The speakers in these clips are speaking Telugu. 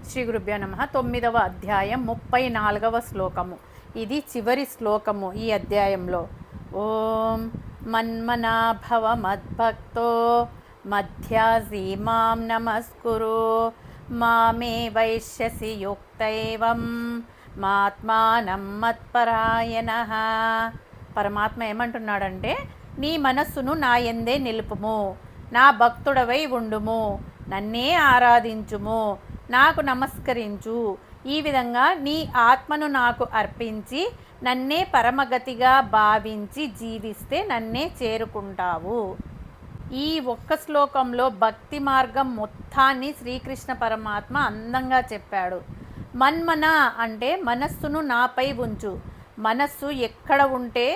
శ్రీ గురుభ్యో నమః. 9వ అధ్యాయం 34వ శ్లోకము. ఇది చివరి శ్లోకము ఈ అధ్యాయంలో. ఓం మన్మనా భవ మద్భక్తో మధ్యాసి మాం నమస్కురు మామే వైశ్యసి యుక్తైవం మాత్మానం మత్పరాయణః. పరమాత్మ ఏమంటున్నాడంటే, నీ మనస్సును నా యందే నిలుపుము, నా భక్తుడవై ఉండుము, నన్నే ఆరాధించుము, నాకు నమస్కరించు. ఈ విధంగా నీ ఆత్మను నాకు అర్పించి నన్నే పరమగతిగా భావించి జీవిస్తే నన్నే చేరుకుంటావు. ఈ ఒక్క శ్లోకంలో భక్తి మార్గం మొత్తాన్ని శ్రీకృష్ణ పరమాత్మ అందంగా చెప్పాడు. మన్మన అంటే మనస్సును నాపై ఉంచు. మనస్సు ఎక్కడ ఉంటే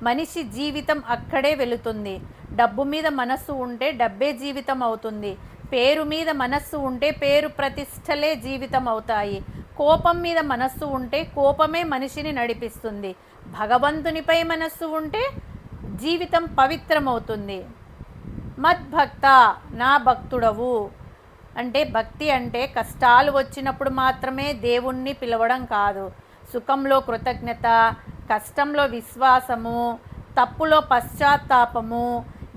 మనిషి జీవితం అక్కడే వెళుతుంది. డబ్బు మీద మనస్సు ఉంటే డబ్బే జీవితం అవుతుంది. పేరు మీద మనస్సు ఉంటే పేరు ప్రతిష్టలే జీవితం అవుతాయి. కోపం మీద మనస్సు ఉంటే కోపమే మనిషిని నడిపిస్తుంది. భగవంతునిపై మనస్సు ఉంటే జీవితం పవిత్రమవుతుంది. మద్భక్త, నా భక్తుడవు అంటే, భక్తి అంటే కష్టాలు వచ్చినప్పుడు మాత్రమే దేవుణ్ణి పిలవడం కాదు. సుఖంలో కృతజ్ఞత, కష్టంలో విశ్వాసము, తప్పులో పశ్చాత్తాపము,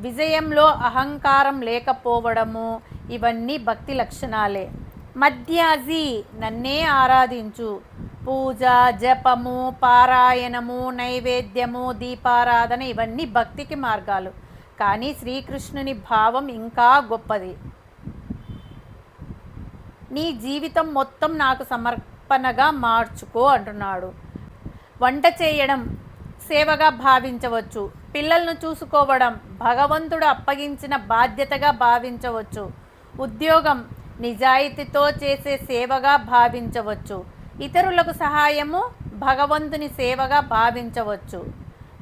విజయంలో అహంకారం లేకపోవడము, ఇవన్నీ భక్తి లక్షణాలే. మధ్యాజీ, నన్నే ఆరాధించు. పూజ, జపము, పారాయణము, నైవేద్యము, దీపారాధన ఇవన్నీ భక్తికి మార్గాలు. కానీ శ్రీకృష్ణుని భావం ఇంకా గొప్పది. నీ జీవితం మొత్తం నాకు సమర్పణగా మార్చుకో అంటున్నాడు. వంట చేయడం సేవగా భావించవచ్చు. పిల్లలను చూసుకోవడం భగవంతుడు అప్పగించిన బాధ్యతగా భావించవచ్చు. ఉద్యోగం నిజాయితీతో చేసే సేవగా భావించవచ్చు. ఇతరులకు సహాయము భగవంతుని సేవగా భావించవచ్చు.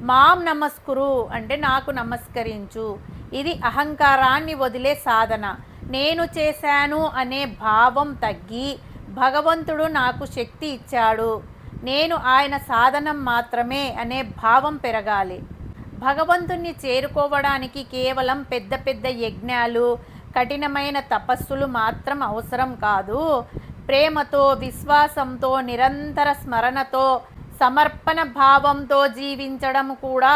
మాం నమస్కురు అంటే నాకు నమస్కరించు. ఇది అహంకారాన్ని వదిలే సాధన. నేను చేశాను అనే భావం తగ్గి భగవంతుడు నాకు శక్తి ఇచ్చాడు, నేను ఆయన సాధనం మాత్రమే అనే భావం పెరగాలి. భగవంతుణ్ణి చేరుకోవడానికి కేవలం పెద్ద పెద్ద యజ్ఞాలు, కఠినమైన తపస్సులు మాత్రం అవసరం కాదు. ప్రేమతో, విశ్వాసంతో, నిరంతర స్మరణతో, సమర్పణ భావంతో జీవించడం కూడా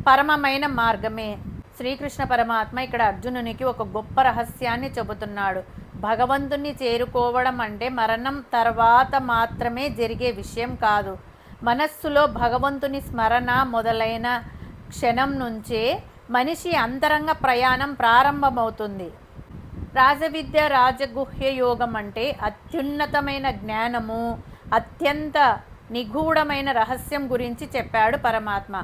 పరమమైన మార్గమే. శ్రీకృష్ణ పరమాత్మ ఇక్కడ అర్జునునికి ఒక గొప్ప రహస్యాన్ని చెబుతున్నాడు. భగవంతుణ్ణి చేరుకోవడం అంటే మరణం తర్వాత మాత్రమే జరిగే విషయం కాదు. మనస్సులో భగవంతుని స్మరణ మొదలైన క్షణం నుంచే మనిషి అంతరంగ ప్రయాణం ప్రారంభమవుతుంది. రాజవిద్య, రాజగుహ్య యోగం అంటే అత్యున్నతమైన జ్ఞానము, అత్యంత నిగూఢమైన రహస్యం గురించి చెప్పాడు పరమాత్మ.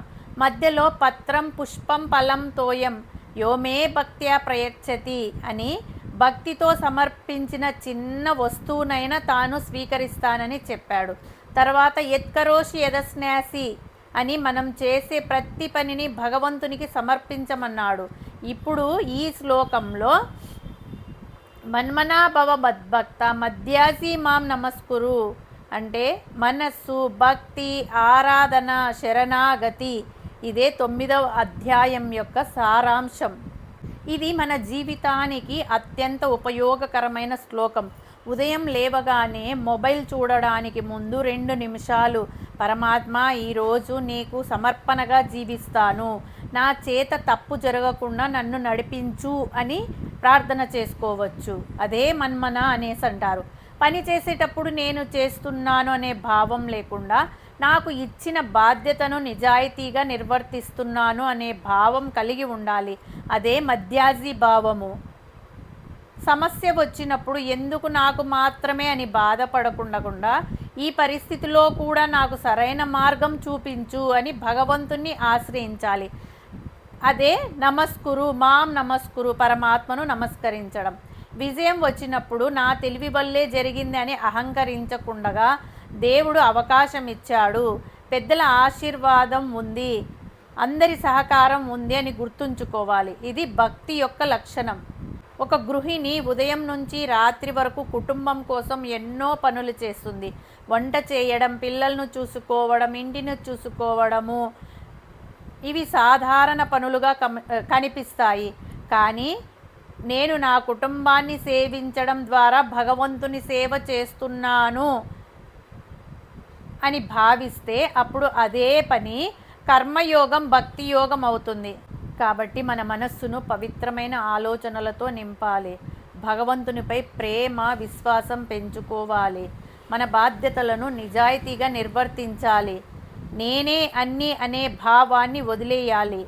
మధ్యలో పత్రం, పుష్పం, ఫలం, తోయం యోమే భక్త్యా ప్రయచ్చతి అని భక్తితో సమర్పించిన చిన్న వస్తువునైనా తాను స్వీకరిస్తానని చెప్పాడు. తర్వాత యత్కరోషి యదస్నాసి అని మనం చేసే ప్రతి పనిని భగవంతునికి సమర్పించమన్నాడు. ఇప్పుడు ఈ శ్లోకంలో మన్మనా భవ మద్భక్త మధ్యాసి మాం నమస్కురు అంటే మనస్సు, భక్తి, ఆరాధన, శరణాగతి, ఇదే 9వ అధ్యాయం యొక్క సారాంశం. ఇది మన జీవితానికి అత్యంత ఉపయోగకరమైన శ్లోకం. ఉదయం లేవగానే మొబైల్ చూడడానికి ముందు 2 నిమిషాలు పరమాత్మ, ఈరోజు నీకు సమర్పణగా జీవిస్తాను, నా చేత తప్పు జరగకుండా నన్ను నడిపించు అని ప్రార్థన చేసుకోవచ్చు. అదే మన్మన అనేసి అంటారు. పని చేసేటప్పుడు నేను చేస్తున్నాను అనే భావం లేకుండా నాకు ఇచ్చిన బాధ్యతను నిజాయితీగా నిర్వర్తిస్తున్నాను అనే భావం కలిగి ఉండాలి. అదే మధ్యాజీ భావము. సమస్య వచ్చినప్పుడు ఎందుకు నాకు మాత్రమే అని బాధపడకుండా ఈ పరిస్థితిలో కూడా నాకు సరైన మార్గం చూపించు అని భగవంతుణ్ణి ఆశ్రయించాలి. అదే నమస్కురు, మాం నమస్కురు, పరమాత్మను నమస్కరించడం. విజయం వచ్చినప్పుడు నా తెలివి వల్లే జరిగింది అని అహంకరించకుండా దేవుడు అవకాశం ఇచ్చాడు, పెద్దల ఆశీర్వాదం ఉంది, అందరి సహకారం ఉంది అని గుర్తుంచుకోవాలి. ఇది భక్తి యొక్క లక్షణం. ఒక గృహిణి ఉదయం నుంచి రాత్రి వరకు కుటుంబం కోసం ఎన్నో పనులు చేస్తుంది. వంట చేయడం, పిల్లలను చూసుకోవడం, ఇంటిని చూసుకోవడము, ఇవి సాధారణ పనులుగా కనిపిస్తాయి. కానీ నేను నా కుటుంబాన్ని సేవించడం ద్వారా భగవంతుని సేవ చేస్తున్నాను అని భావిస్తే అప్పుడు అదే పని కర్మయోగం, భక్తి యోగం అవుతుంది. కాబట్టి మన మనస్సును పవిత్రమైన ఆలోచనలతో నింపాలి. భగవంతునిపై ప్రేమ, విశ్వాసం పెంచుకోవాలి. మన బాధ్యతలను నిజాయితీగా నిర్వర్తించాలి. నేనే అన్నీ అనే భావాన్ని వదిలేయాలి.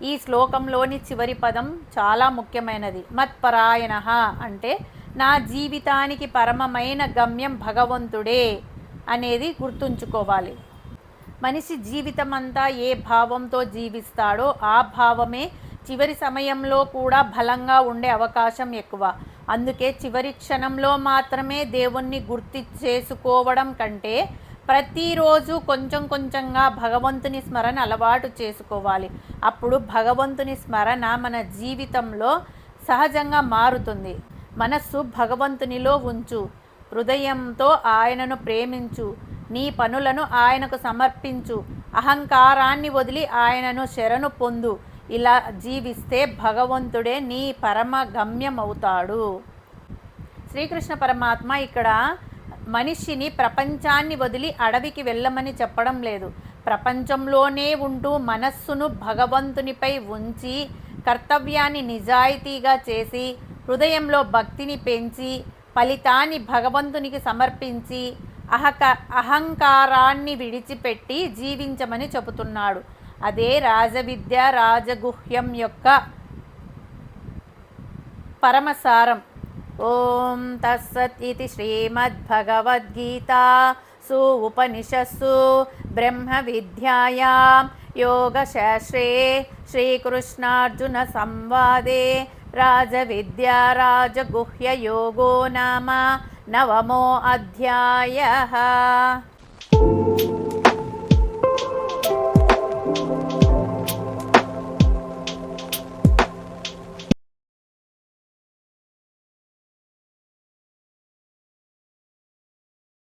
ఈ శ్లోకంలోని చివరి పదం చాలా ముఖ్యమైనది. మత్పరాయణ అంటే నా జీవితానికి పరమమైన గమ్యం భగవంతుడే అనేది గుర్తుంచుకోవాలి. మనిషి జీవితమంతా ఏ భావంతో జీవిస్తాడో ఆ భావమే చివరి సమయంలో కూడా బలంగా ఉండే అవకాశం ఎక్కువ. అందుకే చివరి క్షణంలో మాత్రమే దేవుణ్ణి గుర్తు చేసుకోవడం కంటే ప్రతిరోజు కొంచెం కొంచెంగా భగవంతుని స్మరణ అలవాటు చేసుకోవాలి. అప్పుడు భగవంతుని స్మరణ మన జీవితంలో సహజంగా మారుతుంది. మనస్సు భగవంతునిలో ఉంచు, హృదయంతో ఆయనను ప్రేమించు, నీ పనులను ఆయనకు సమర్పించు, అహంకారాన్ని వదిలి ఆయనను శరణు పొందు. ఇలా జీవిస్తే భగవంతుడే నీ పరమ గమ్యం అవుతాడు. శ్రీకృష్ణ పరమాత్మ ఇక్కడ మనిషిని ప్రపంచాన్ని వదిలి అడవికి వెళ్ళమని చెప్పడం లేదు. ప్రపంచంలోనే ఉంటూ మనస్సును భగవంతునిపై ఉంచి కర్తవ్యాన్ని నిజాయితీగా చేసి హృదయంలో భక్తిని పెంచి ఫలితాన్ని భగవంతునికి సమర్పించి అహంకారాన్ని విడిచిపెట్టి జీవించమని చెబుతున్నాడు. అదే రాజవిద్య, రాజగుహ్యం యొక్క పరమసారం. ఓం తత్సత్ ఇది శ్రీమద్భగవద్గీతాసు ఉపనిషత్సు బ్రహ్మ విద్యాయాం యోగశాస్త్రే శ్రీకృష్ణార్జున సంవాదే రాజవిద్యా రాజగుహ్య యోగో నామ 9వ అధ్యాయః.